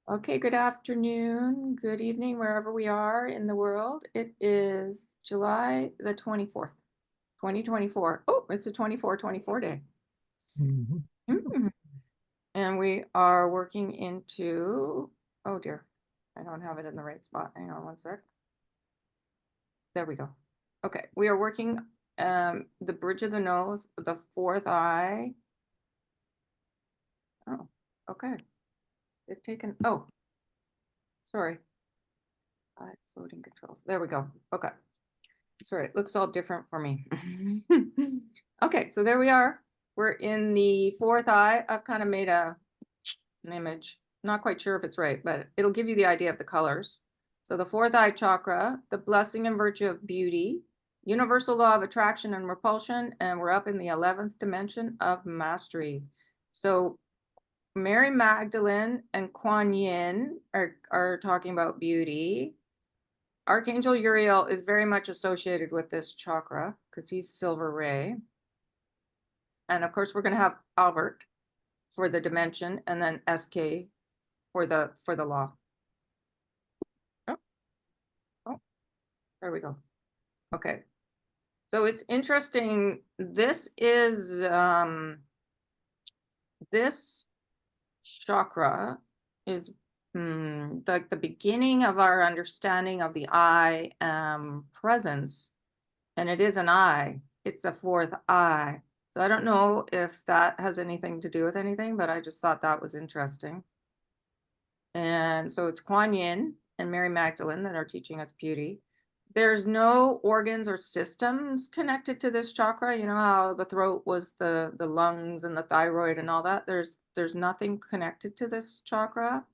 Okay, good afternoon, good evening, wherever we are in the world. It is July the 24th, 2024. Oh, it's a 24/24 day. Mhm. Mhm. And we are working into, oh dear, I don't have it in the right spot. Hang on one sec. There we go. Okay, we are working the bridge of the nose, the fourth eye. Oh, okay. They've taken, oh, sorry. Floating controls. There we go. Okay. Sorry, it looks all different for me. Okay, so there we are. We're in the fourth eye. I've kind of made an image. Not quite sure if it's right, but it'll give you the idea of the colors. So the fourth eye chakra, the blessing and virtue of beauty, universal law of attraction and repulsion, and we're up in the 11th dimension of mastery. So Mary Magdalene and Kuan Yin are talking about beauty. Archangel Uriel is very much associated with this chakra because he's silver ray. And of course, we're going to have Albert for the dimension and then SK for the law. Oh, oh, there we go. Okay. So it's interesting. This is this chakra is like the beginning of our understanding of the I am presence. And it is an eye. It's a fourth eye. So I don't know if that has anything to do with anything, but I just thought that was interesting. And so it's Kuan Yin and Mary Magdalene that are teaching us beauty. There's no organs or systems connected to this chakra. You know how the throat was the lungs and the thyroid and all that. There's nothing connected to this chakra.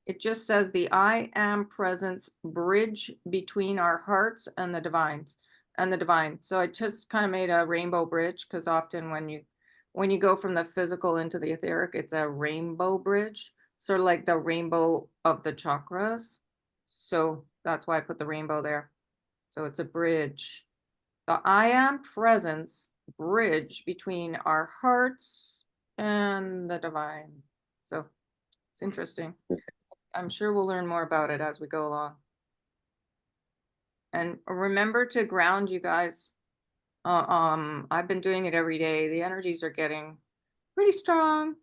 It just says the I am presence bridge between our hearts and the divines and the divine. So I just kind of made a rainbow bridge because often when you go from the physical into the etheric, it's a rainbow bridge, sort of like the rainbow of the chakras. So that's why I put the rainbow there. So it's a bridge. The I am presence bridge between our hearts and the divine. So it's interesting. I'm sure we'll learn more about it as we go along. And remember to ground, you guys. I've been doing it every day. The energies are getting pretty strong.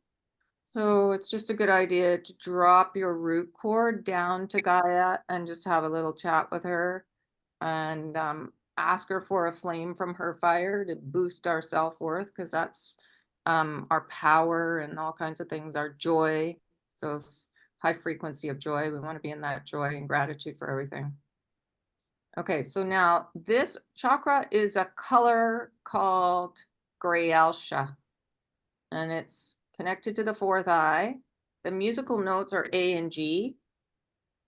So it's just a good idea to drop your root cord down to Gaia and just have a little chat with her and ask her for a flame from her fire to boost our self-worth because that's our power and all kinds of things, our joy. So high frequency of joy. We want to be in that joy and gratitude for everything. Okay, so now this chakra is a color called Grayalsha, and it's connected to the fourth eye. The musical notes are A and G.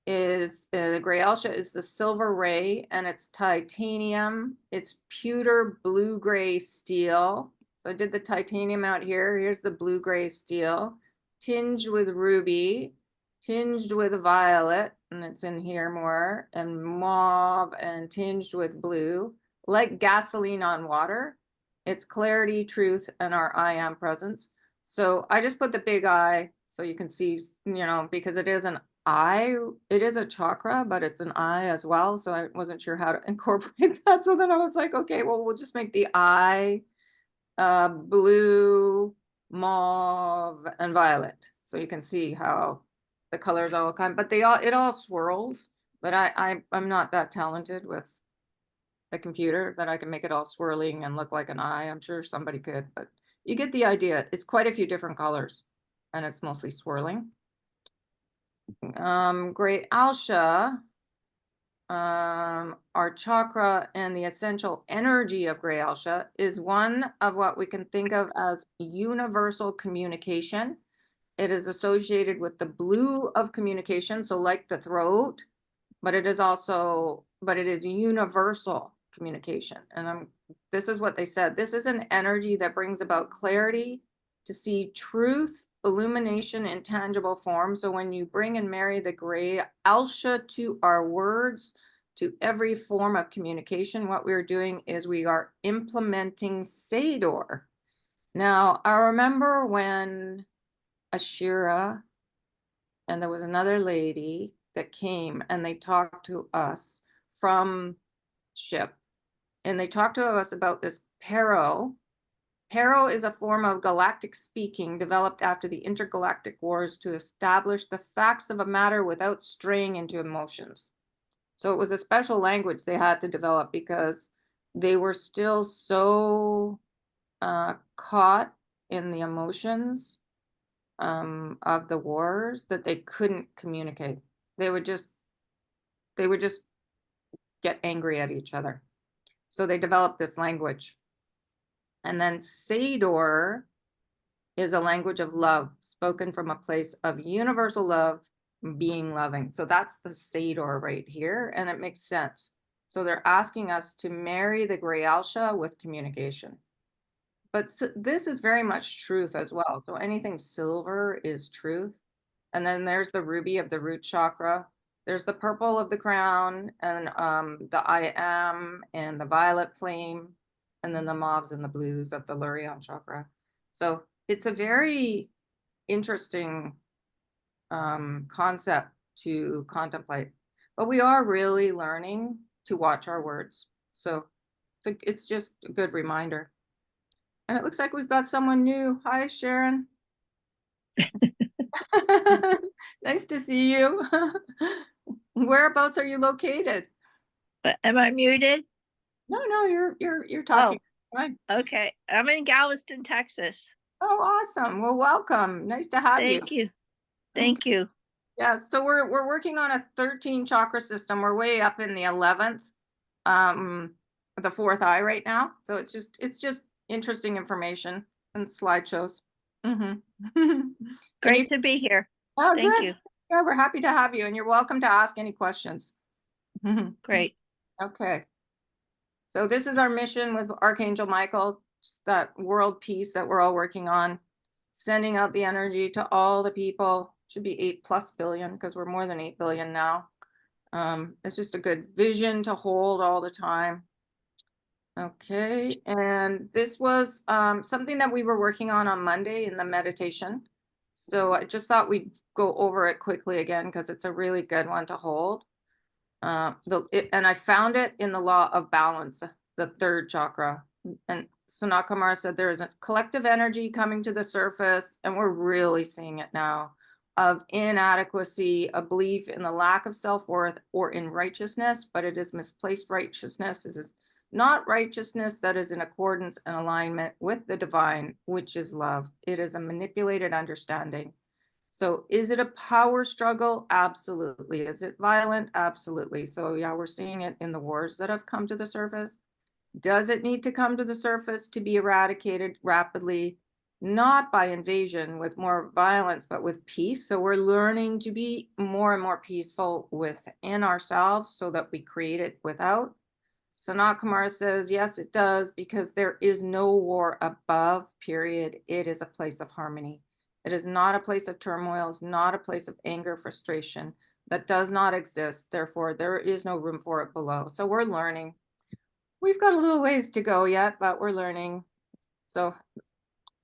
The Grayalsha is the silver ray, and it's titanium. It's pewter blue-gray steel. So I did the titanium out here. Here's the blue-gray steel, tinged with ruby, tinged with violet, and it's in here more, and mauve, and tinged with blue, like gasoline on water. It's clarity, truth, and our I am presence. So I just put the big I so you can see, because it is a chakra, but it's an eye as well. So I wasn't sure how to incorporate that. So then I was like, okay, well, we'll just make the eye blue, mauve, and violet. So you can see how the colors all kind, but it all swirls. But I'm not that talented with the computer that I can make it all swirling and look like an eye. I'm sure somebody could, but you get the idea. It's quite a few different colors, and it's mostly swirling. Grayalsha, our chakra and the essential energy of Grayalsha is one of what we can think of as universal communication. It is associated with the blue of communication, so like the throat, but it is universal communication. And this is what they said. This is an energy that brings about clarity to see truth, illumination in tangible form. So when you bring and marry the Grayalsha to our words, to every form of communication, what we're doing is we are implementing Sador. Now, I remember when Ashira and there was another lady that came and they talked to us from ship, and they talked to us about this Pero. Pero is a form of galactic speaking developed after the intergalactic wars to establish the facts of a matter without straying into emotions. So it was a special language they had to develop because they were still so caught in the emotions of the wars that they couldn't communicate. They would just get angry at each other. So they developed this language. And then Sador is a language of love, spoken from a place of universal love, being loving. So that's the Sador right here, and it makes sense. So they're asking us to marry the Grayalsha with communication. But this is very much truth as well. So anything silver is truth. And then there's the ruby of the root chakra. There's the purple of the crown, and the I am, and the violet flame, and then the mauves and the blues of the Lurion chakra. So it's a very interesting concept to contemplate. But we are really learning to watch our words. So it's just a good reminder. And it looks like we've got someone new. Hi, Sharon. Nice to see you. Whereabouts are you located? Am I muted? No, you're talking. Fine. Okay. I'm in Galveston, Texas. Oh, awesome. Well, welcome. Nice to have you. Thank you. Thank you. Yeah, so we're working on a 13 chakra system. We're way up in the 11th, the fourth eye right now. So it's just interesting information and slideshows. Great to be here. Oh, Thank good. you. Yeah, we're happy to have you, and you're welcome to ask any questions. Great. Okay. So this is our mission with Archangel Michael, just that world peace that we're all working on, sending out the energy to all the people. Should be 8+ billion because we're more than 8 billion now. It's just a good vision to hold all the time. Okay, and this was something that we were working on Monday in the meditation. So I just thought we'd go over it quickly again because it's a really good one to hold. And I found it in the law of balance, the third chakra. And Sanat Kumara said there is a collective energy coming to the surface, and we're really seeing it now, of inadequacy, a belief in the lack of self-worth or in righteousness, but it is misplaced righteousness. It is not righteousness that is in accordance and alignment with the divine, which is love. It is a manipulated understanding. So is it a power struggle? Absolutely. Is it violent? Absolutely. So yeah, we're seeing it in the wars that have come to the surface. Does it need to come to the surface to be eradicated rapidly? Not by invasion with more violence, but with peace. So we're learning to be more and more peaceful within ourselves so that we create it without. Sanat Kumara says, yes, it does, because there is no war above, period. It is a place of harmony. It is not a place of turmoil. It's not a place of anger, frustration. That does not exist. Therefore, there is no room for it below. So we're learning. We've got a little ways to go yet, but we're learning. So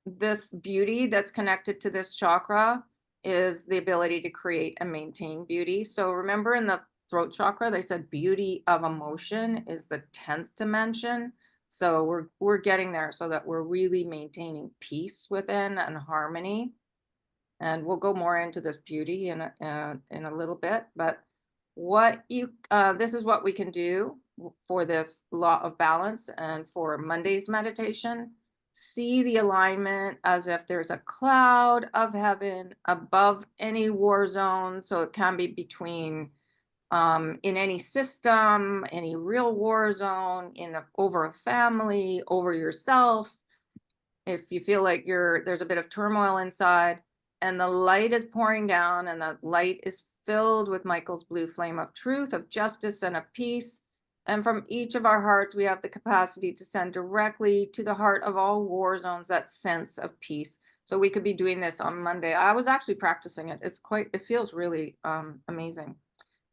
this beauty that's connected to this chakra is the ability to create and maintain beauty. So remember in the throat chakra, they said beauty of emotion is the 10th dimension. So we're getting there so that we're really maintaining peace within and harmony. And we'll go more into this beauty in a little bit. But this is what we can do for this law of balance and for Monday's meditation. See the alignment as if there's a cloud of heaven above any war zone. So it can be between in any system, any real war zone, over a family, over yourself. If you feel like there's a bit of turmoil inside, and the light is pouring down, and the light is filled with Michael's blue flame of truth, of justice, and of peace. And from each of our hearts, we have the capacity to send directly to the heart of all war zones that sense of peace. So we could be doing this on Monday. I was actually practicing it. It feels really amazing.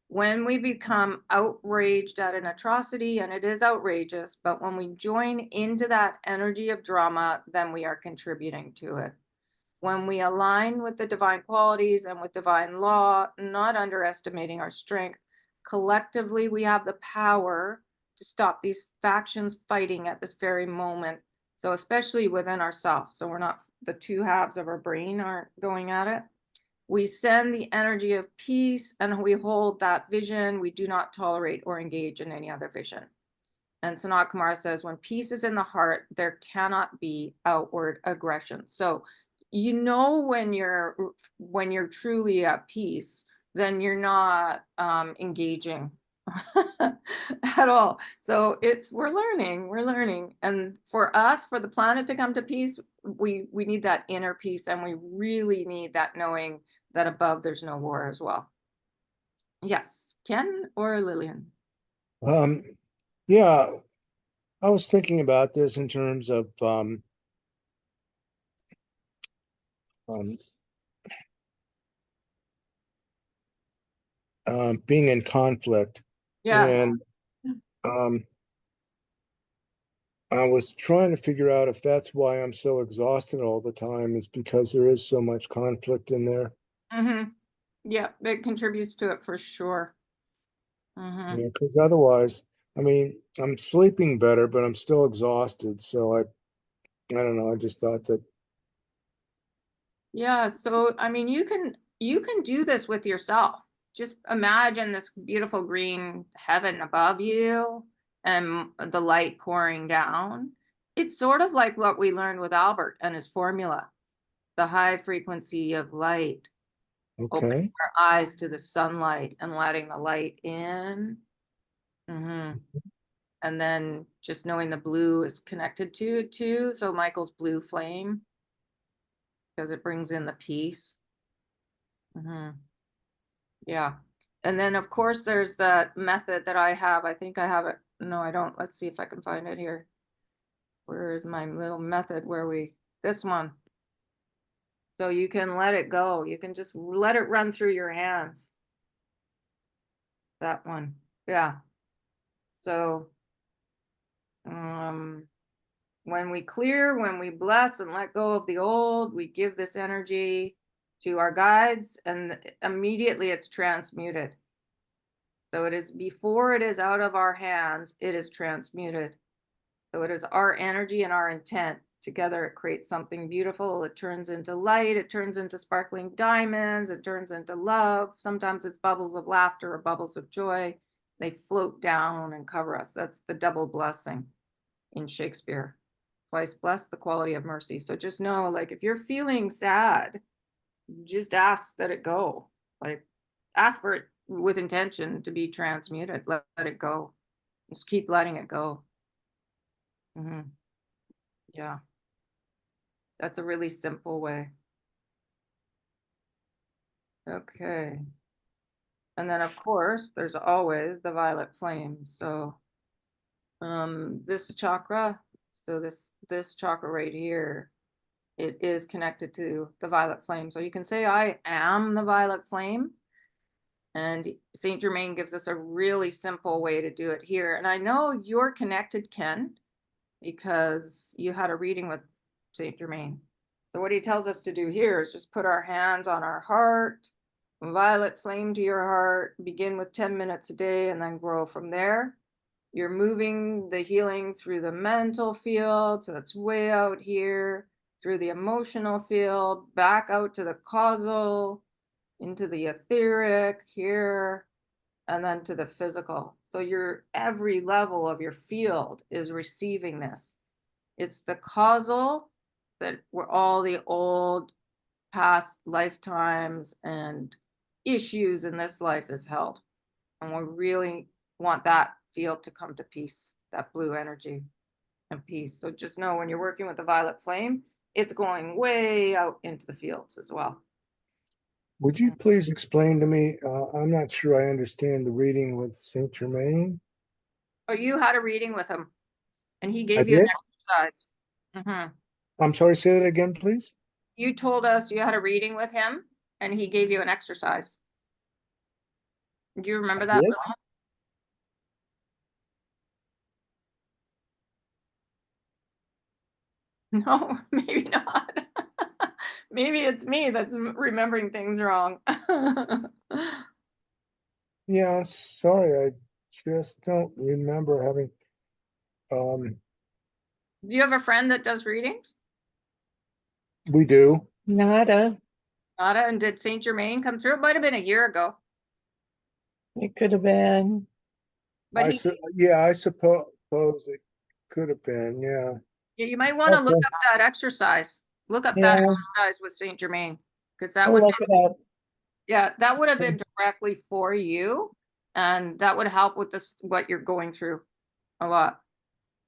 When we become outraged at an atrocity, and it is outrageous, but when we join into that energy of drama, then we are contributing to it. when we align with the divine qualities and with divine law, not underestimating our strength, collectively we have the power to stop these factions fighting at this very moment. So especially within ourselves. So we're not, the two halves of our brain aren't going at it. We send the energy of peace and we hold that vision. We do not tolerate or engage in any other vision. And Sanat Kumara says, when peace is in the heart, there cannot be outward aggression. So, you know, when you're truly at peace, then you're not engaging at all. So we're learning. And for us, for the planet to come to peace, we need that inner peace, and we really need that knowing that above there's no war as well. Yes, Ken or Lillian? Yeah, I was thinking about this in terms of um, being in conflict. Yeah. And I was trying to figure out if that's why I'm so exhausted all the time, is because there is so much conflict in there. Mm-hmm. Yeah, it contributes to it for sure. Mm-hmm. Yeah, because otherwise, I mean, I'm sleeping better, but I'm still exhausted. So I don't know. I just thought that. Yeah, so I mean, you can do this with yourself. Just imagine this beautiful green heaven above you and the light pouring down. It's sort of like what we learned with Albert and his formula, the high frequency of light, opening Okay. our eyes to the sunlight and letting the light in. Mm-hmm. And then just knowing the blue is connected to it too. So Michael's blue flame, because it brings in the peace. Mm-hmm. Yeah. And then of course there's that method that I have. I think I have it. No, I don't. Let's see if I can find it here. Where is my little method where this one. So you can let it go. You can just let it run through your hands. That one. Yeah. So when we clear, when we bless and let go of the old, we give this energy to our guides, and immediately it's transmuted. So it is, before it is out of our hands, it is transmuted. So it is our energy and our intent. Together, it creates something beautiful. It turns into light. It turns into sparkling diamonds. It turns into love. Sometimes it's bubbles of laughter or bubbles of joy. They float down and cover us. That's the double blessing in Shakespeare. Twice blessed, the quality of mercy. So just know, like, if you're feeling sad, just ask that it go. Like, ask for it with intention to be transmuted. Let it go. Just keep letting it go. Mm-hmm. Yeah. That's a really simple way. Okay. And then of course, there's always the violet flame. So this chakra, so this chakra right here, it is connected to the violet flame. So you can say, I am the violet flame. And Saint Germain gives us a really simple way to do it here. And I know you're connected, Ken, because you had a reading with Saint Germain. So what he tells us to do here is just put our hands on our heart, violet flame to your heart, begin with 10 minutes a day, and then grow from there. You're moving the healing through the mental field, so that's way out here, through the emotional field, back out to the causal, into the etheric here, and then to the physical. So every level of your field is receiving this. It's the causal, that where all the old past lifetimes and issues in this life is held. And we really want that field to come to peace, that blue energy and peace. So just know, when you're working with the violet flame, it's going way out into the fields as well. Would you please explain to me? I'm not sure I understand the reading with Saint Germain. Oh, you had a reading with him and he I gave you an did. exercise. Mm-hmm. I'm sorry. Say that again, please. You told us you had a reading with him and he gave you an exercise. Do you I remember that, did. Lillian? No, maybe not. Maybe it's me that's remembering things wrong. Yeah, sorry, I just don't remember having, um, Do you have a friend that does readings? we do. Nada. Nada, and did Saint Germain come through? It might have been a year ago, It could have been. but he, Yeah, I suppose it could have been, yeah. yeah, you might want to look Okay, up that exercise. Look up that Yeah, exercise with Saint Germain, because that I'll would, look it up. yeah, that would have been directly for you, and that would help with this what you're going through a lot.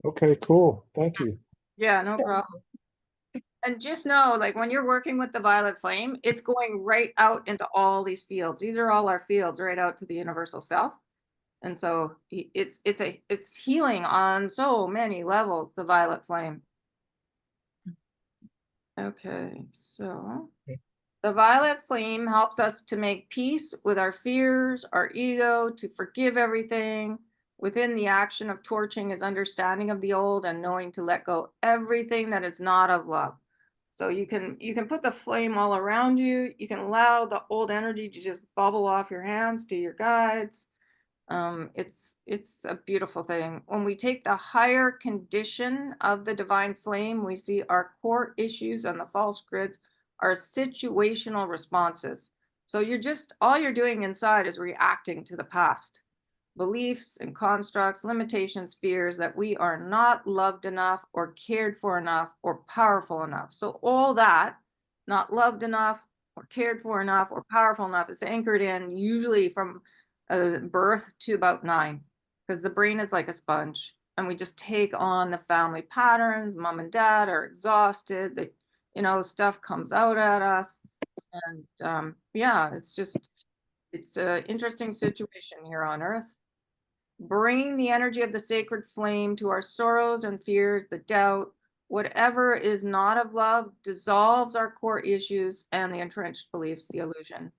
okay, cool. Thank you. Yeah, no problem. And just know, like when you're working with the violet flame, it's going right out into all these fields. These are all our fields, right out to the universal self. And so it's healing on so many levels, the violet flame. Okay, so the violet flame helps us to make peace with our fears, our ego, to forgive everything. Within the action of torching is understanding of the old and knowing to let go everything that is not of love. So you can put the flame all around you. You can allow the old energy to just bubble off your hands to your guides. It's a beautiful thing. When we take the higher condition of the divine flame, we see our core issues and the false grids are situational responses. So all you're doing inside is reacting to the past. Beliefs and constructs, limitations, fears that we are not loved enough or cared for enough or powerful enough. So all that, not loved enough or cared for enough or powerful enough, is anchored in usually from birth to about 9, because the brain is like a sponge and we just take on the family patterns. Mom and dad are exhausted. Stuff comes out at us. And yeah, it's an interesting situation here on earth. Bringing the energy of the sacred flame to our sorrows and fears, the doubt, whatever is not of love, dissolves our core issues and the entrenched beliefs, the illusion.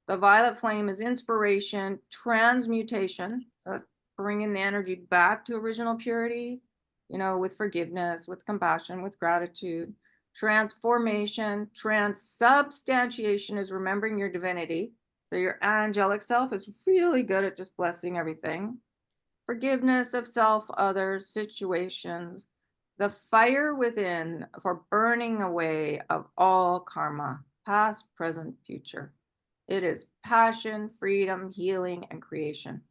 The violet flame is inspiration, transmutation. So it's bringing the energy back to original purity, with forgiveness, with compassion, with gratitude. Transformation, transubstantiation is remembering your divinity. So your angelic self is really good at just blessing everything. Forgiveness of self, others, situations. The fire within for burning away of all karma, past, present, future. It is passion, freedom, healing, and creation.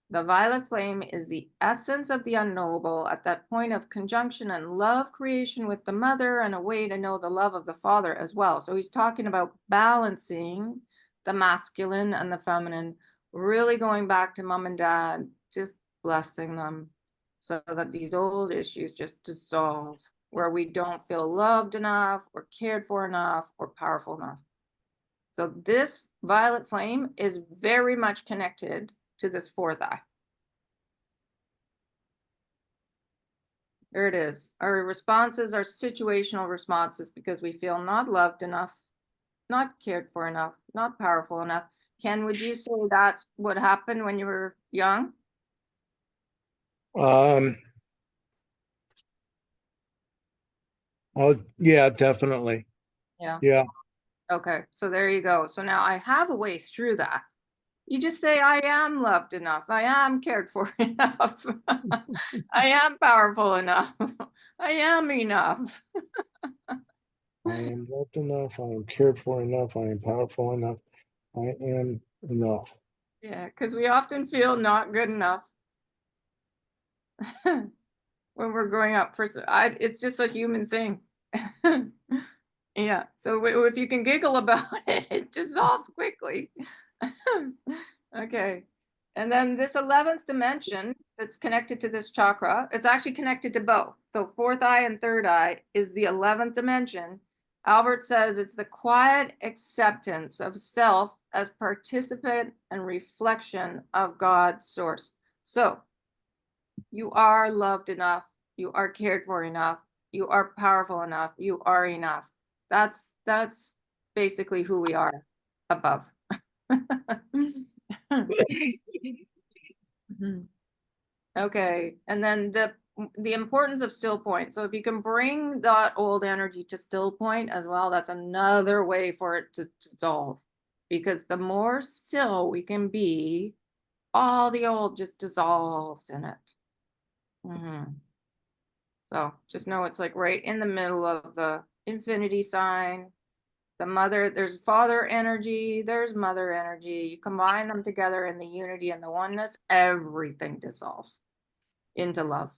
The violet flame is the essence of the unknowable at that point of conjunction and love creation with the mother and a way to know the love of the father as well. So he's talking about balancing the masculine and the feminine, really going back to mom and dad, just blessing them so that these old issues just dissolve, where we don't feel loved enough or cared for enough or powerful enough. So this violet flame is very much connected to this fourth eye. There it is. Our responses are situational responses because we feel not loved enough, not cared for enough, not powerful enough. Ken, would you say that's what happened when you were young? Oh, yeah, definitely. Yeah. Yeah. Okay, so there you go. So now I have a way through that. You just say, I am loved enough. I am cared for enough. I am powerful enough. I am enough. I am loved enough. I am cared for enough. I am powerful enough. I am enough. Yeah, because we often feel not good enough when we're growing up. It's just a human thing. Yeah, so if you can giggle about it, it dissolves quickly. Okay, and then this 11th dimension that's connected to this chakra, it's actually connected to both. So fourth eye and third eye is the 11th dimension. Albert says it's the quiet acceptance of self as participant and reflection of God's source. So you are loved enough, you are cared for enough, you are powerful enough, you are enough. That's basically who we are above. Okay, and then the importance of still point. So if you can bring that old energy to still point as well, that's another way for it to dissolve. Because the more still we can be, all the old just dissolves in it. So just know it's like right in the middle of the infinity sign. The mother, there's father energy, there's mother energy. You combine them together in the unity and the oneness, everything dissolves into love.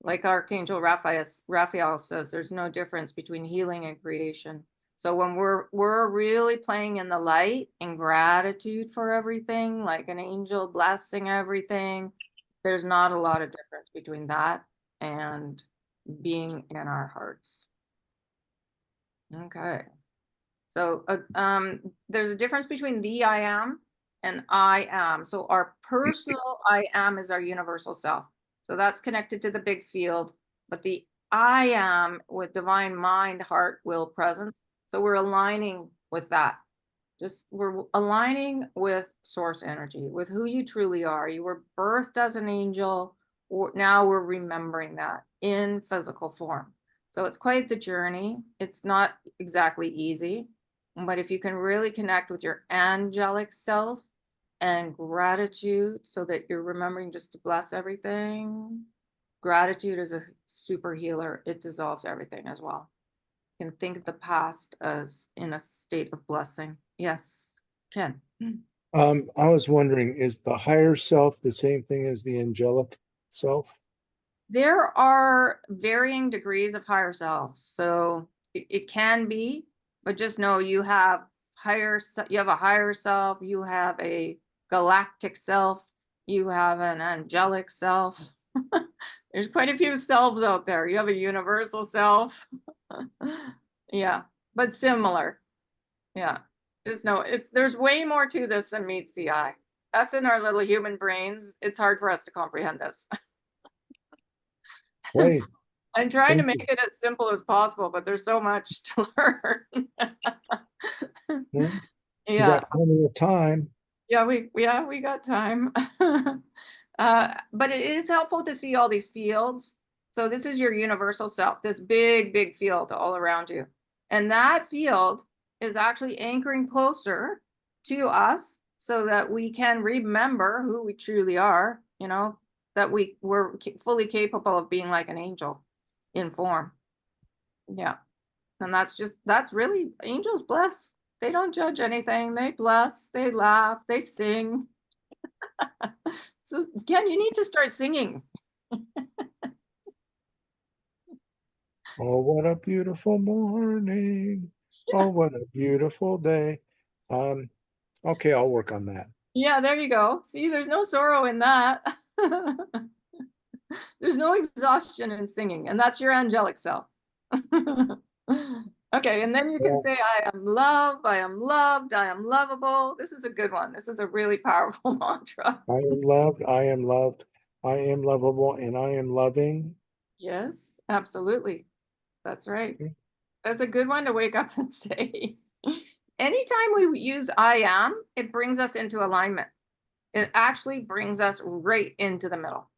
Like Archangel Raphael says, there's no difference between healing and creation. So when we're really playing in the light in gratitude for everything, like an angel blessing everything, there's not a lot of difference between that and being in our hearts. Okay. So there's a difference between the I am and I am. So our personal I am is our universal self. So that's connected to the big field, but the I am with divine mind, heart, will, presence. So we're aligning with that. Just we're aligning with source energy, with who you truly are. You were birthed as an angel, or now we're remembering that in physical form. So it's quite the journey. It's not exactly easy, but if you can really connect with your angelic self and gratitude so that you're remembering just to bless everything. Gratitude is a super healer. It dissolves everything as well. You can think of the past as in a state of blessing. Yes, Ken. I was wondering, is the higher self the same thing as the angelic self? There are varying degrees of higher self. So it can be, but just know you have you have a higher self, you have a galactic self, you have an angelic self. There's quite a few selves out there. You have a universal self. Yeah, but similar. Yeah. Just know there's way more to this than meets the eye. Us in our little human brains, it's hard for us to comprehend this. Wait, I'm trying to thank make it as simple as possible, but there's so much to learn. you Yeah. got plenty of time. Yeah, we got time. But it is helpful to see all these fields. So this is your universal self, this big field all around you. And that field is actually anchoring closer to us so that we can remember who we truly are, you know, that we're fully capable of being like an angel in form. Yeah. And that's really, angels bless. They don't judge anything. They bless, they laugh, they sing. So Ken, you need to start singing. Oh, what a beautiful morning. Oh, what a beautiful day. Okay, I'll work on that. Yeah, there you go. See, there's no sorrow in that. There's no exhaustion in singing, and that's your angelic self. Okay, and then you can Well, say, I am love, I am loved, I am lovable. This is a good one. This is a really powerful mantra. I am loved, I am loved, I am lovable, and I am loving. Yes, absolutely. That's right. Okay. That's a good one to wake up and say. Anytime we use I am, it brings us into alignment. It actually brings us right into the middle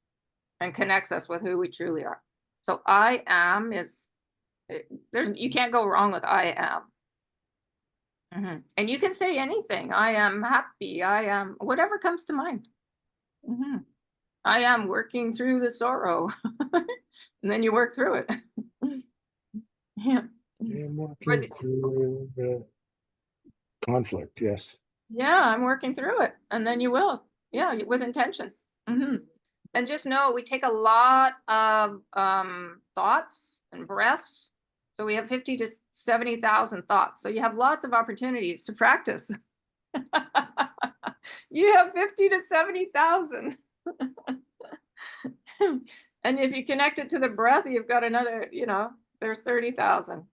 and connects us with who we truly are. So I am you can't go wrong with I am. And you can say anything. I am happy. I am whatever comes to mind. I am working through the sorrow. And then you work through it. Yeah. I am working through the conflict, yes. Yeah, I'm working through it. And then you will. Yeah, with intention. And just know we take a lot of thoughts and breaths. So we have 50 to 70,000 thoughts. So you have lots of opportunities to practice. You have 50 to 70,000. And if you connect it to the breath, you've got another, there's 30,000.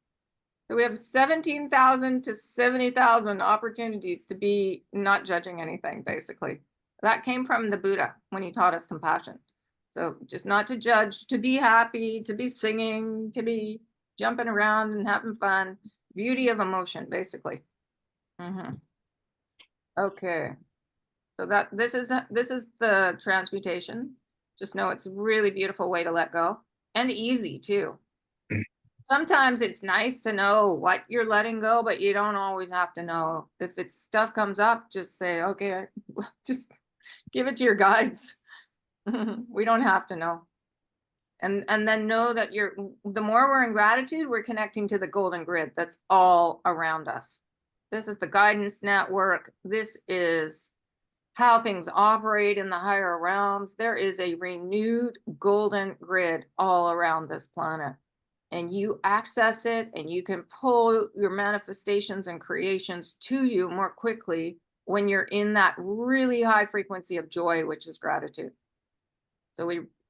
So we have 17,000 to 70,000 opportunities to be not judging anything, basically. That came from the Buddha when he taught us compassion. So just not to judge, to be happy, to be singing, to be jumping around and having fun. Beauty of emotion, basically. Okay. So this is the transmutation. Just know it's a really beautiful way to let go, and easy too. Sometimes it's nice to know what you're letting go, but you don't always have to know. If it's stuff comes up, just say, okay, just give it to your guides. We don't have to know. And then know that the more we're in gratitude, we're connecting to the golden grid that's all around us. This is the guidance network. This is how things operate in the higher realms. There is a renewed golden grid all around this planet. And you access it, and you can pull your manifestations and creations to you more quickly when you're in that really high frequency of joy, which is gratitude. So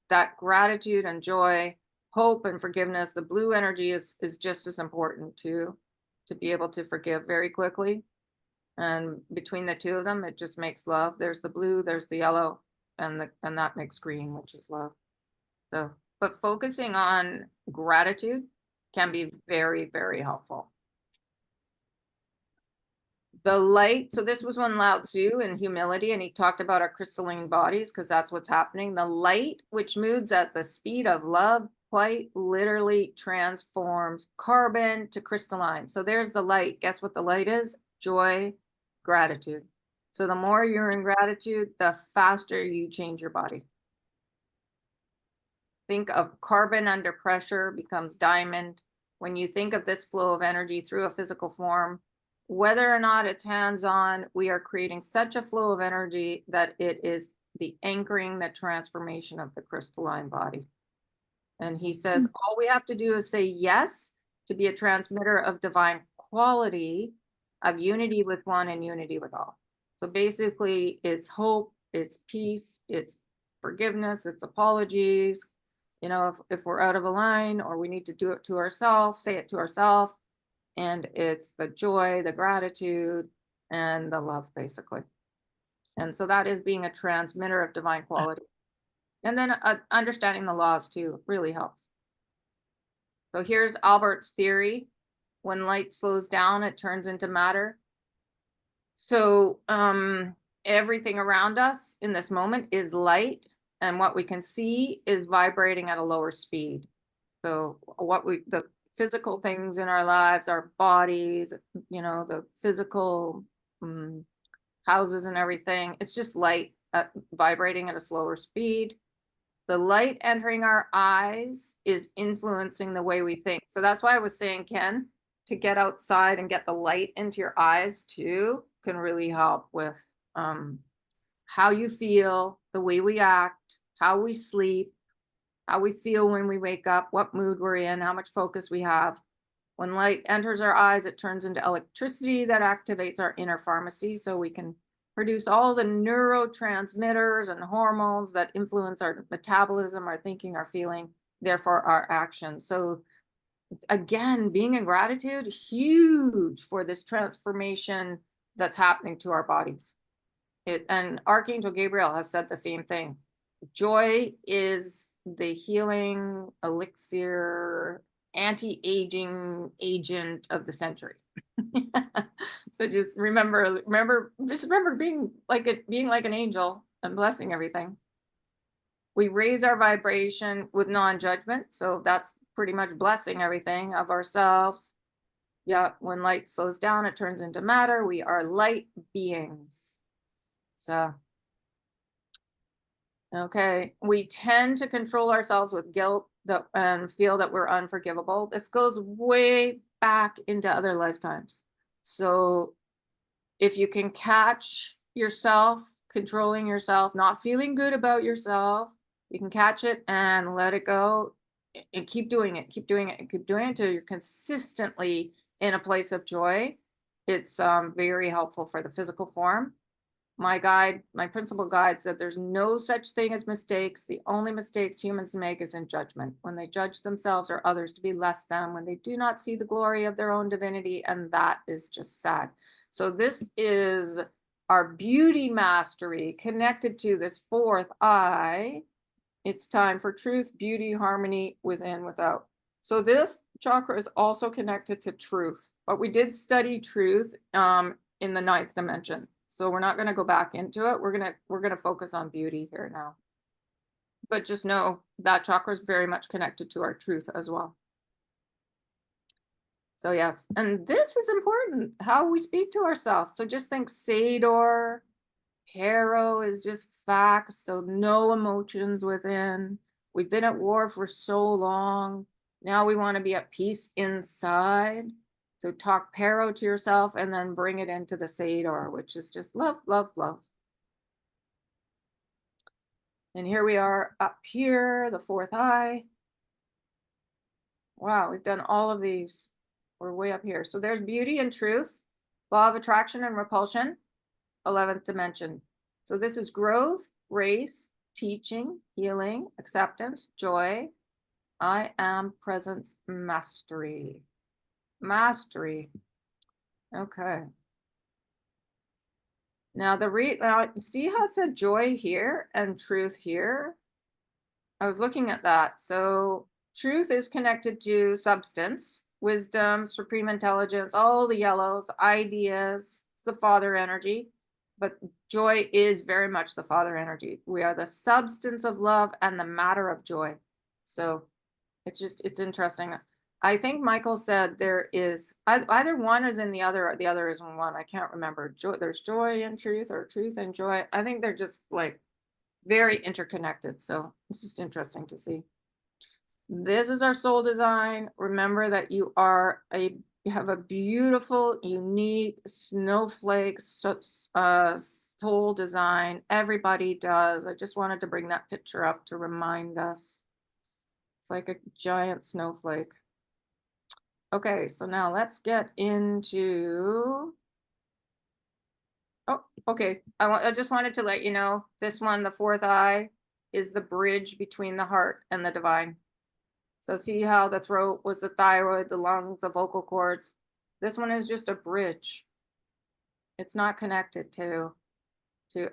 that gratitude and joy, hope and forgiveness, the blue energy is just as important to be able to forgive very quickly. And between the two of them, it just makes love. There's the blue, there's the yellow, and that makes green, which is love. So, but focusing on gratitude can be very, very helpful. The light, so this was one Lao Tzu in humility, and he talked about our crystalline bodies because that's what's happening. The light, which moves at the speed of love, quite literally transforms carbon to crystalline. So there's the light. Guess what the light is? Joy, gratitude. So the more you're in gratitude, the faster you change your body. Think of carbon under pressure becomes diamond. When you think of this flow of energy through a physical form, whether or not it's hands-on, we are creating such a flow of energy that it is the anchoring, the transformation of the crystalline body. And he says, all we have to do is say yes to be a transmitter of divine quality, of unity with one and unity with all. So basically, it's hope, it's peace, it's forgiveness, it's apologies. You know, if we're out of a line or we need to do it to ourselves, say it to ourselves. And it's the joy, the gratitude, and the love, basically. And so that is being a transmitter of divine quality. And then understanding the laws too really helps. So here's Albert's theory. When light slows down, it turns into matter. So everything around us in this moment is light, and what we can see is vibrating at a lower speed. So the physical things in our lives, our bodies, you know, the physical houses and everything, it's just light vibrating at a slower speed. The light entering our eyes is influencing the way we think. So that's why I was saying, Ken, to get outside and get the light into your eyes too can really help with how you feel, the way we act, how we sleep, how we feel when we wake up, what mood we're in, how much focus we have. When light enters our eyes, it turns into electricity that activates our inner pharmacy, so we can produce all the neurotransmitters and hormones that influence our metabolism, our thinking, our feeling, therefore our actions. So again, being in gratitude, huge for this transformation that's happening to our bodies. And Archangel Gabriel has said the same thing. Joy is the healing elixir, anti-aging agent of the century. So just remember being like an angel and blessing everything. We raise our vibration with non-judgment, so that's pretty much blessing everything of ourselves. Yeah, when light slows down, it turns into matter. We are light beings. So okay, we tend to control ourselves with guilt and feel that we're unforgivable. This goes way back into other lifetimes. So if you can catch yourself controlling yourself, not feeling good about yourself, you can catch it and let it go and keep doing it, keep doing it, and keep doing it until you're consistently in a place of joy. It's very helpful for the physical form. My principal guide said there's no such thing as mistakes. The only mistakes humans make is in judgment, when they judge themselves or others to be less than, when they do not see the glory of their own divinity, and that is just sad. So this is our beauty mastery connected to this fourth eye. It's time for truth, beauty, harmony within, without. So this chakra is also connected to truth, but we did study truth in the ninth dimension. So we're not going to go back into it. We're going to focus on beauty here now. but just know that chakra is very much connected to our truth as well. So yes, and this is important, how we speak to ourselves. So just think Sador, Pero is just facts, so no emotions within. We've been at war for so long. Now we want to be at peace inside. So talk Pero to yourself and then bring it into the Sador, which is just love, love, love. And here we are up here, the fourth eye. Wow, we've done all of these. We're way up here. So there's beauty and truth, law of attraction and repulsion, 11th dimension. So this is growth, grace, teaching, healing, acceptance, joy. I am presence, mastery. Mastery. Okay. Now now see how it said joy here and truth here? I was looking at that. So truth is connected to substance, wisdom, supreme intelligence, all the yellows, ideas, it's the father energy. But joy is very much the father energy. We are the substance of love and the matter of joy. So it's interesting. I think Michael said there is either one is in the other or the other is in one. I can't remember. There's joy and truth or truth and joy. I think they're just like very interconnected. So it's just interesting to see. This is our soul design. Remember that you have a beautiful, unique snowflake soul design. Everybody does. I just wanted to bring that picture up to remind us. It's like a giant snowflake. Okay, so now let's get into. Oh, okay. I just wanted to let you know this one, the fourth eye, is the bridge between the heart and the divine. So see how the throat was the thyroid, the lungs, the vocal cords. This one is just a bridge. It's not connected to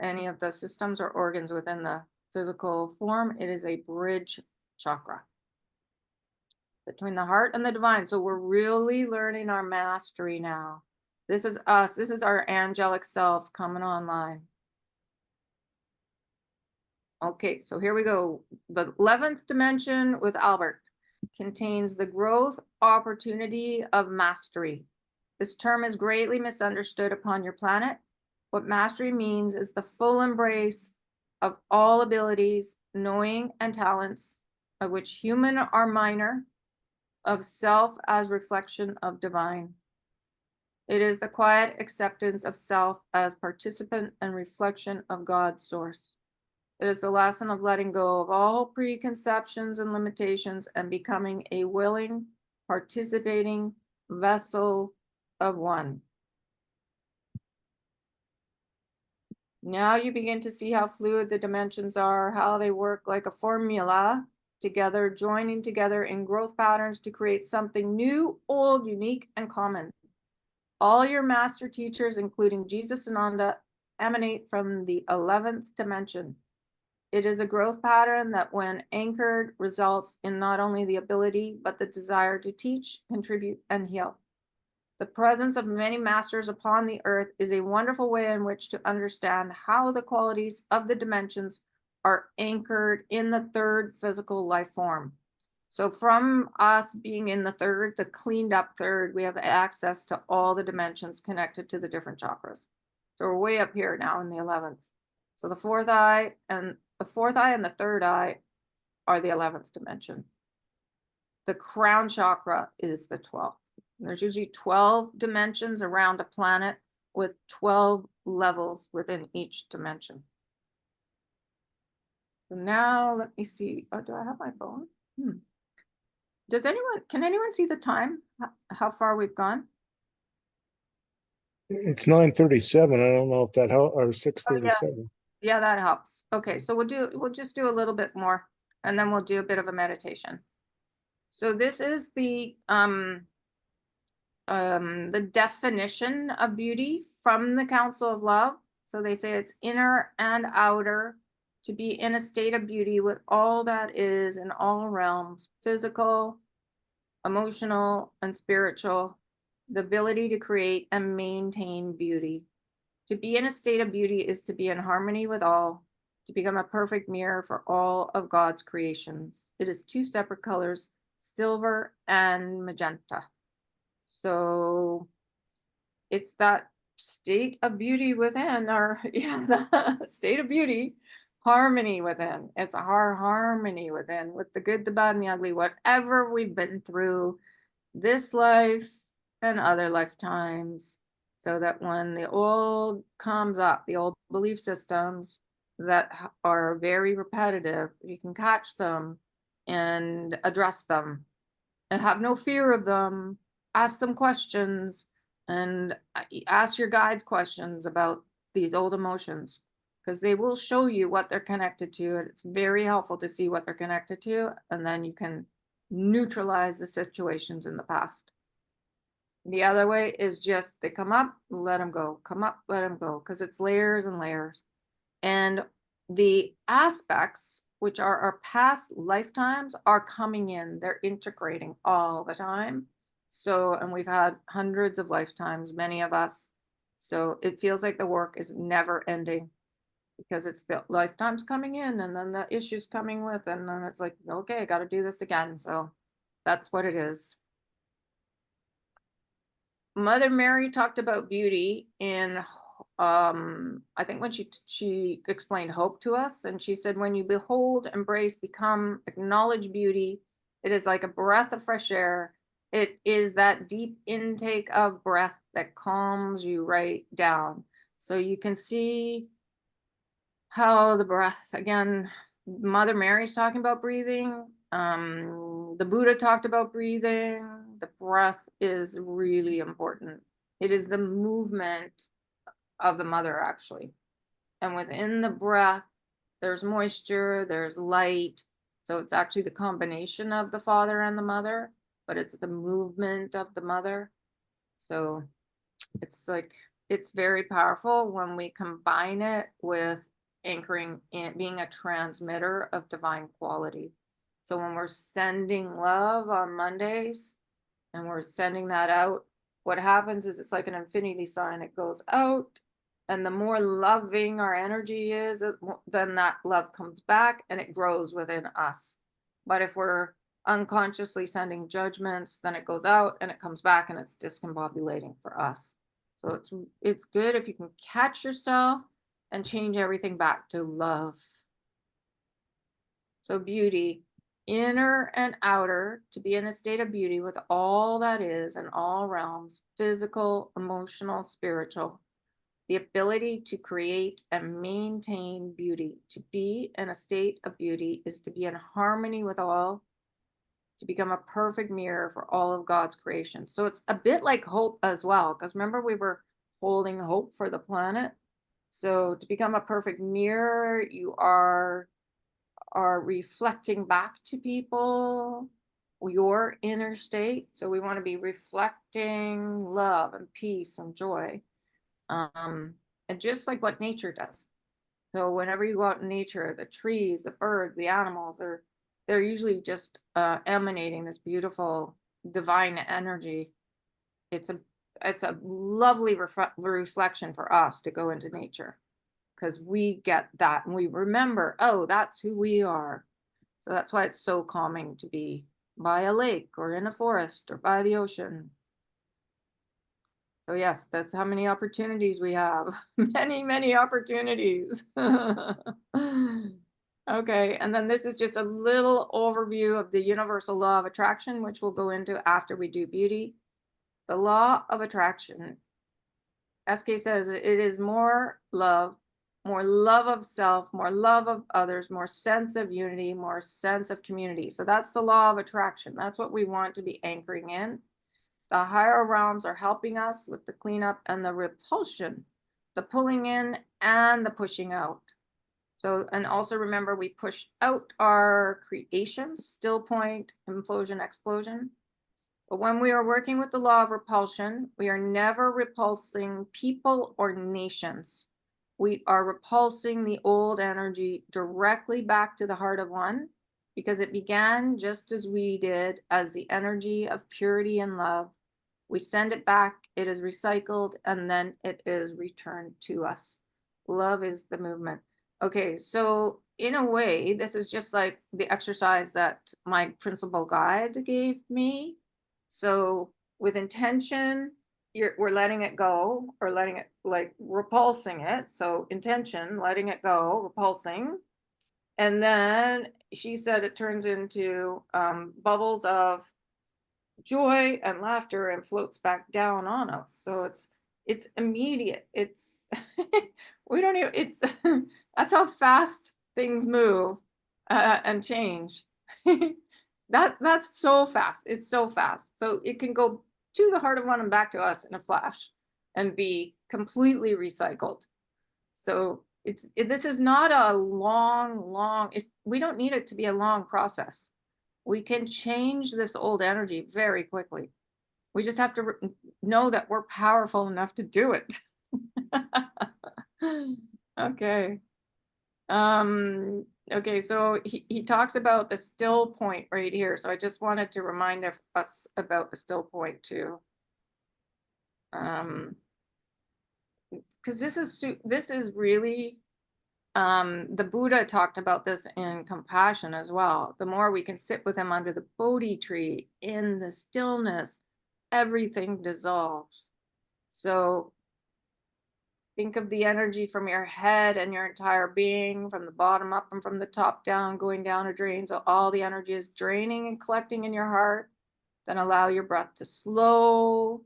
any of the systems or organs within the physical form. It is a bridge chakra between the heart and the divine. So we're really learning our mastery now. This is us. This is our angelic selves coming online. Okay, so here we go. The 11th dimension with Albert contains the growth opportunity of mastery. This term is greatly misunderstood upon your planet. What mastery means is the full embrace of all abilities, knowing, and talents, of which human are minor, of self as reflection of divine. It is the quiet acceptance of self as participant and reflection of God's source. It is the lesson of letting go of all preconceptions and limitations and becoming a willing, participating vessel of one. Now you begin to see how fluid the dimensions are, how they work like a formula together, joining together in growth patterns to create something new, old, unique, and common. All your master teachers, including Jesus and Ananda, emanate from the 11th dimension. It is a growth pattern that, when anchored, results in not only the ability, but the desire to teach, contribute, and heal. The presence of many masters upon the earth is a wonderful way in which to understand how the qualities of the dimensions are anchored in the third physical life form. So from us being in the third, the cleaned up third, we have access to all the dimensions connected to the different chakras. So we're way up here now in the 11th. So the fourth eye and the third eye are the 11th dimension. The crown chakra is the 12th. And there's usually 12 dimensions around a planet with 12 levels within each dimension. So now let me see. Oh, do I have my phone? Can anyone see the time? How far we've gone? It's 9:37. I don't know if that helps, or 6:37. Yeah, that helps. Okay, so we'll just do a little bit more and then we'll do a bit of a meditation. So this is the definition of beauty from the Council of Love. So they say it's inner and outer, to be in a state of beauty with all that is in all realms, physical, emotional, and spiritual, the ability to create and maintain beauty. To be in a state of beauty is to be in harmony with all, to become a perfect mirror for all of God's creations. It is 2 separate colors, silver and magenta. So it's that state of beauty within, or yeah, the state of beauty, harmony within. It's our harmony within, with the good, the bad, and the ugly, whatever we've been through this life and other lifetimes, so that when the old comes up, the old belief systems that are very repetitive, you can catch them and address them and have no fear of them. Ask them questions and ask your guides questions about these old emotions, because they will show you what they're connected to. And it's very helpful to see what they're connected to, and then you can neutralize the situations in the past. The other way is just they come up, let them go, come up, let them go, because it's layers and layers. And the aspects, which are our past lifetimes, are coming in. They're integrating all the time. So, and we've had hundreds of lifetimes, many of us. So it feels like the work is never ending, because it's the lifetimes coming in and then the issues coming with, and then it's like, okay, I got to do this again. So that's what it is. Mother Mary talked about beauty in I think when she explained hope to us, and she said, when you behold, embrace, become, acknowledge beauty, it is like a breath of fresh air. It is that deep intake of breath that calms you right down. So you can see how the breath, again, Mother Mary's talking about breathing. The Buddha talked about breathing. The breath is really important. It is the movement of the mother, actually. And within the breath, there's moisture, there's light. So it's actually the combination of the father and the mother, but it's the movement of the mother. So it's like, it's very powerful when we combine it with anchoring in being a transmitter of divine quality. So when we're sending love on Mondays and we're sending that out, what happens is it's like an infinity sign. It goes out, and the more loving our energy is, then that love comes back and it grows within us. But if we're unconsciously sending judgments, then it goes out and it comes back and it's discombobulating for us. So it's good if you can catch yourself and change everything back to love. So beauty, inner and outer, to be in a state of beauty with all that is in all realms, physical, emotional, spiritual. The ability to create and maintain beauty. To be in a state of beauty is to be in harmony with all, to become a perfect mirror for all of God's creation. So it's a bit like hope as well, because remember we were holding hope for the planet. So to become a perfect mirror, you are reflecting back to people your inner state. So we want to be reflecting love and peace and joy. And just like what nature does. So whenever you go out in nature, the trees, the birds, the animals, they're usually just emanating this beautiful divine energy. It's a lovely reflection for us to go into nature, because we get that and we remember, oh, that's who we are. So that's why it's so calming to be by a lake or in a forest or by the ocean. So yes, that's how many opportunities we have. Many, many opportunities. Okay, and then this is just a little overview of the universal law of attraction, which we'll go into after we do beauty. The law of attraction. SK says it is more love of self, more love of others, more sense of unity, more sense of community. So that's the law of attraction. That's what we want to be anchoring in. The higher realms are helping us with the cleanup and the repulsion, the pulling in and the pushing out. So, and also remember, we push out our creations, still point, implosion, explosion. But when we are working with the law of repulsion, we are never repulsing people or nations. We are repulsing the old energy directly back to the heart of one, because it began just as we did, as the energy of purity and love. We send it back, it is recycled, and then it is returned to us. Love is the movement. Okay, so in a way, this is just like the exercise that my principal guide gave me. So with intention, we're letting it go, or letting it, like, repulsing it. So intention, letting it go, repulsing. And then she said it turns into bubbles of joy and laughter and floats back down on us. So it's immediate. It's we don't even, it's that's how fast things move and change. That's so fast. It's so fast. So it can go to the heart of one and back to us in a flash and be completely recycled. So this is not a long, we don't need it to be a long process. We can change this old energy very quickly. We just have to know that we're powerful enough to do it. Okay. Okay, so he talks about the still point right here. So I just wanted to remind us about the still point too. Because this is really the Buddha talked about this in compassion as well. The more we can sit with him under the Bodhi tree in the stillness, everything dissolves. So think of the energy from your head and your entire being, from the bottom up and from the top down, going down a drain. So all the energy is draining and collecting in your heart. Then allow your breath to slow.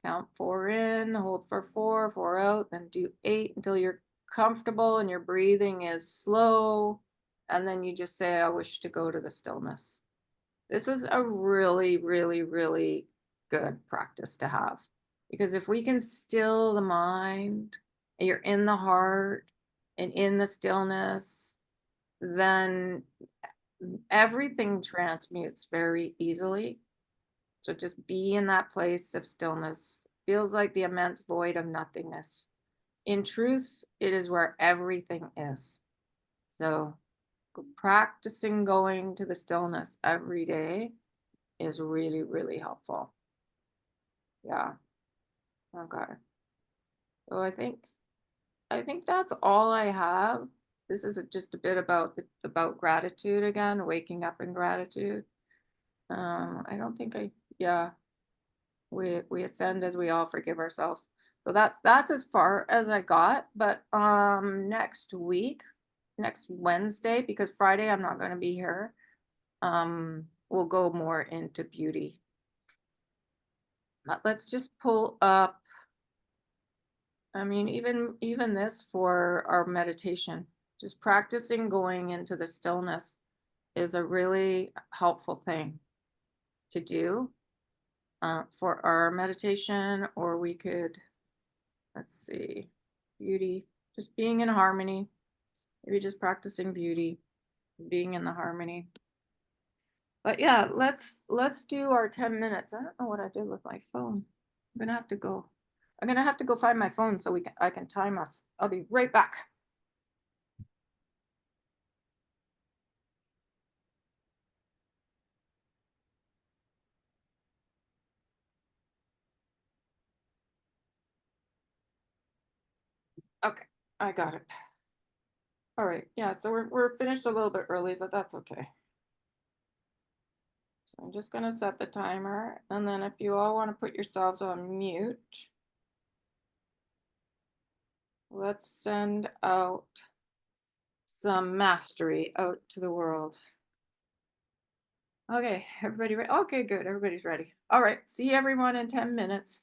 Count 4 in, hold for 4, 4 out, then do 8 until you're comfortable and your breathing is slow. And then you just say, I wish to go to the stillness. This is a really, really, really good practice to have. Because if we can still the mind, and you're in the heart and in the stillness, then everything transmutes very easily. So just be in that place of stillness. Feels like the immense void of nothingness. In truth, it is where everything is. So practicing going to the stillness every day is really, really helpful. Yeah. Okay. So I think that's all I have. This is just a bit about gratitude again, waking up in gratitude. I don't think yeah. We ascend as we all forgive ourselves. So that's as far as I got. But next week, next Wednesday, because Friday I'm not going to be here, we'll go more into beauty. But let's just pull up, I mean, even this for our meditation, just practicing going into the stillness is a really helpful thing to do for our meditation. Or we could, let's see, beauty, just being in harmony, maybe just practicing beauty, being in the harmony. But yeah, let's do our 10 minutes. I don't know what I did with my phone. I'm gonna have to go find my phone so I can time us. I'll be right back. Okay, I got it. All right, yeah, so we're finished a little bit early, but that's okay. So I'm just gonna set the timer, and then if you all want to put yourselves on mute, let's send out some mastery out to the world. Okay, everybody ready? Okay, good, everybody's ready. All right, see everyone in 10 minutes.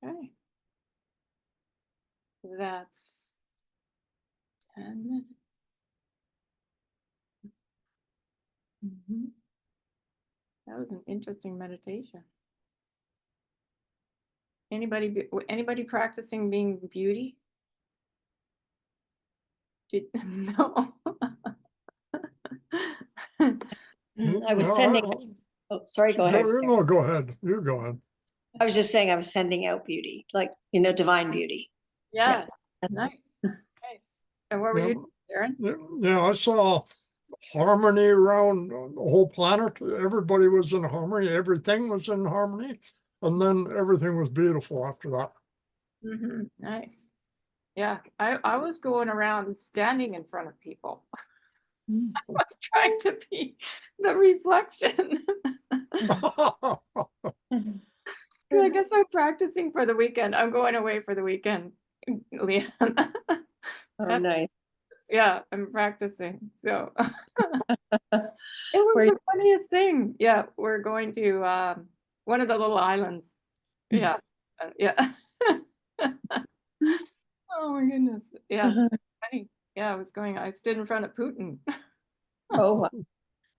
Okay. That's 10 minutes. Mhm. That was an interesting meditation. Anybody practicing being beauty? Did no. I was sending, oh, sorry, go ahead. No, go ahead. You go ahead. I was just saying I was sending out beauty, like, divine beauty. Yeah, nice. Nice. And what were you doing, Darren? Yeah, I saw harmony around the whole planet. Everybody was in harmony. Everything was in harmony. And then everything was beautiful after that. Nice. Yeah, I was going around standing in front of people. I was trying to be the reflection. I guess I'm practicing for the weekend. I'm going away for the weekend, Leanne. Oh, nice. Yeah, I'm practicing. So it was Where- the funniest thing. Yeah, we're going to one of the little islands. Yeah, yeah. Oh my goodness. Yeah, it's funny. Yeah, I stood in front of Putin. Oh, wow.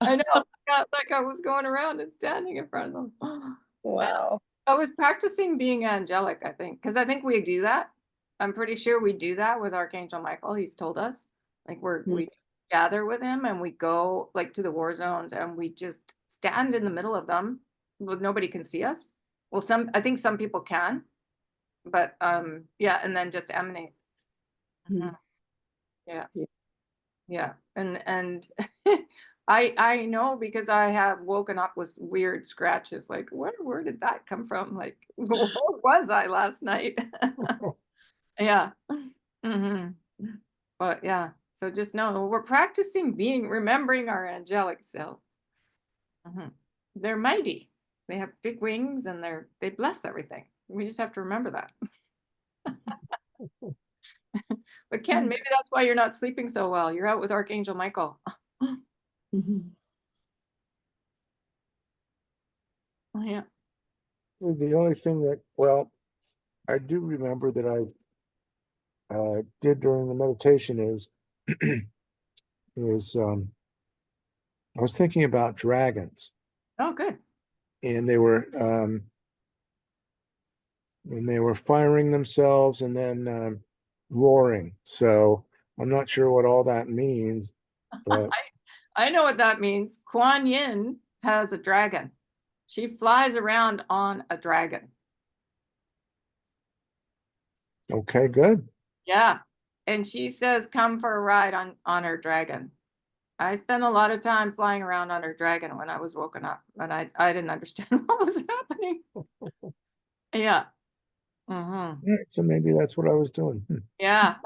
I know, like I was going around and standing in front of them. Wow. I was practicing being angelic, I think, because I think we do that. I'm pretty sure we do that with Archangel Michael. He's told us, like we gather with him and we go like to the war zones and we just stand in the middle of them. Well, nobody can see us. Well, I think some people can, but yeah, and then just emanate. Mhm. Yeah. Yeah. Yeah. And I know because I have woken up with weird scratches, like where did that come from? Like, where was I last night? Yeah. But yeah, so just know we're practicing remembering our angelic selves. They're mighty. They have big wings and they bless everything. We just have to remember that. But Ken, maybe that's why you're not sleeping so well. You're out with Archangel Michael. Mhm. Oh, yeah. The only thing that, well, I do remember that I did during the meditation is is I was thinking about dragons, Oh, good. and they were firing themselves and then roaring. So I'm not sure what all that means, but I know what that means. Kuan Yin has a dragon. She flies around on a dragon. okay, good. Yeah. And she says, come for a ride on her dragon. I spent a lot of time flying around on her dragon when I was woken up, and I didn't understand what was happening. Yeah. All right, so maybe that's what I was doing. Yeah.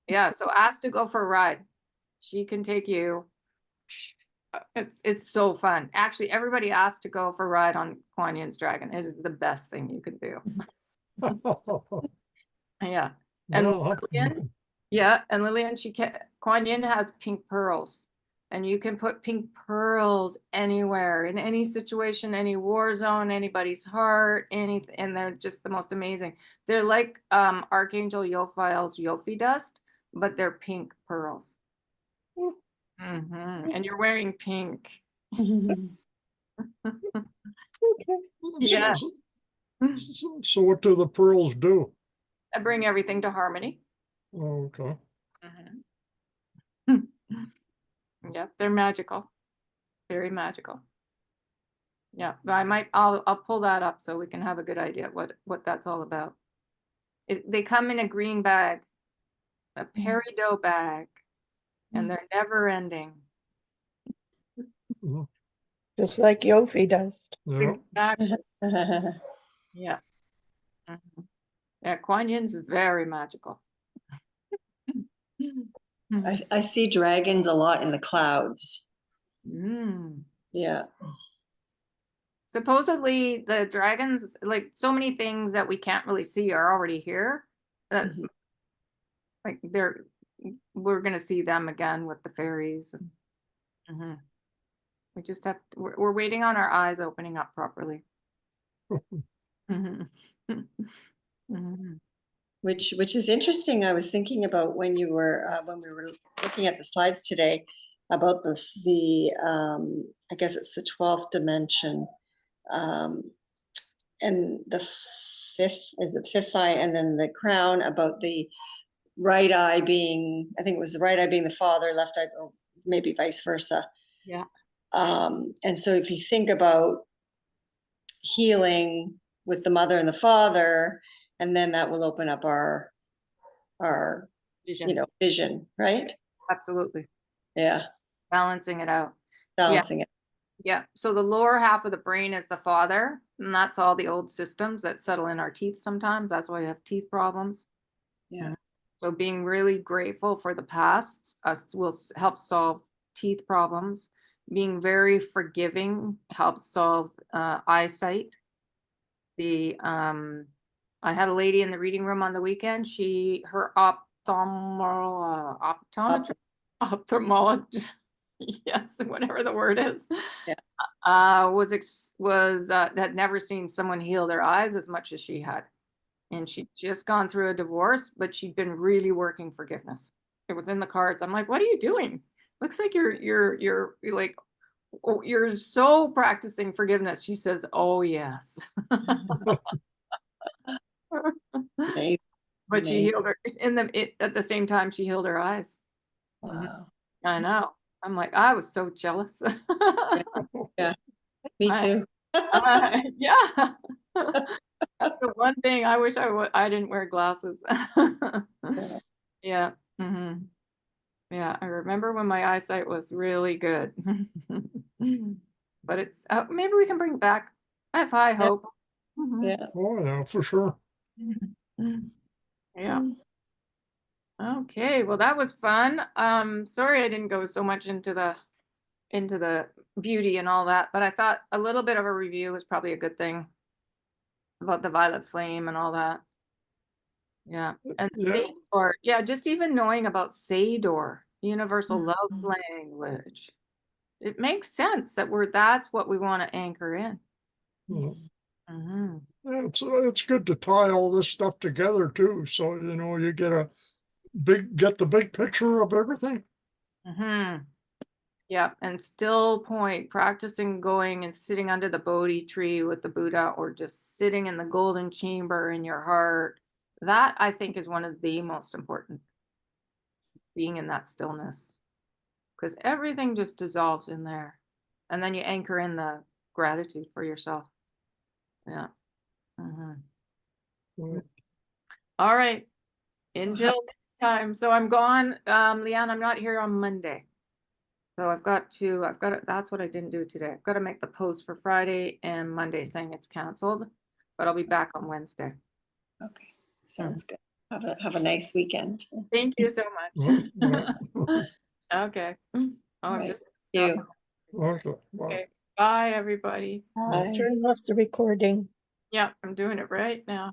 Yeah. So ask to go for a ride. She can take you. It's so fun. Actually, everybody asked to go for a ride on Kuan Yin's dragon. It is the best thing you can do. Yeah. And Lillian, yeah, and Lillian, Kuan Yin has pink pearls. And you can put pink pearls anywhere, in any situation, any war zone, anybody's heart, anything, and they're just the most amazing. They're like Archangel Yophiel's Yofi dust, but they're pink pearls. And you're wearing pink. Okay. Yeah. So what do the pearls do? I bring everything to harmony. Oh, okay. Yeah, they're magical. Very magical. Yeah, but I'll pull that up so we can have a good idea what that's all about. They come in a green bag, a peridot bag, and they're never ending. Mhm. Just like Yofi does. Yeah. Exactly. Yeah. Yeah, Kuan Yin's very magical. I see dragons a lot in the clouds. Yeah. Supposedly the dragons, like so many things that we can't really see are already here. Like we're gonna see them again with the fairies. And, we just we're waiting on our eyes opening up properly. Mhm. which is interesting. I was thinking about when you were when we were looking at the slides today about the I guess it's the 12th dimension, and the fifth is it fifth eye, and then the crown, about the right eye being, I think it was the right eye being the father, left eye, or maybe vice versa. Yeah. And so if you think about healing with the mother and the father, and then that will open up our Vision. vision, right? Absolutely. Yeah, Balancing it out. balancing it. Yeah. So the lower half of the brain is the father, and that's all the old systems that settle in our teeth sometimes. That's why we have teeth problems. Yeah. So being really grateful for the past will help solve teeth problems. Being very forgiving helps solve eyesight. I had a lady in the reading room on the weekend. Her ophthalmologist, yes, whatever the word is, Yeah. had never seen someone heal their eyes as much as she had. And she'd just gone through a divorce, but she'd been really working forgiveness. It was in the cards. I'm like, what are you doing? Looks like you're like, oh, you're so practicing forgiveness. She says, oh yes. Amazing. But she healed her at the same time she healed her eyes. Wow. I know. I'm like, I was so jealous. Yeah, me too. Yeah. That's the one thing I wish I didn't wear glasses. Yeah. Mhm. Yeah, I remember when my eyesight was really good. But it's maybe we can bring it back. I have high hope. Mhm. Yeah. Oh, yeah, for sure. Yeah. Okay, well that was fun. Sorry I didn't go so much into the beauty and all that, but I thought a little bit of a review was probably a good thing about the violet flame and all that. Yeah. And Yeah. Sador, yeah, just even knowing about Sador, universal love language. It makes sense that that's what we want to anchor in. Yeah. Mm-hmm. Yeah, it's good to tie all this stuff together too. So, you get the big picture of everything. Mm-hmm. Yeah, and still practicing going and sitting under the Bodhi tree with the Buddha, or just sitting in the golden chamber in your heart. That I think is one of the most important, being in that stillness, because everything just dissolves in there. And then you anchor in the gratitude for yourself. Yeah. Mm-hmm. Yeah. All right. Until next time. So I'm gone. Leanne, I'm not here on Monday. So that's what I didn't do today. I've got to make the post for Friday and Monday saying it's canceled, but I'll be back on Wednesday. Okay, sounds good. Have a nice weekend. Thank you so Yeah, much. yeah. Okay. Oh, I'm Right. just Thank you. Okay, bye. okay. Bye, everybody. Bye. Turn off the recording. Yeah, I'm doing it right now.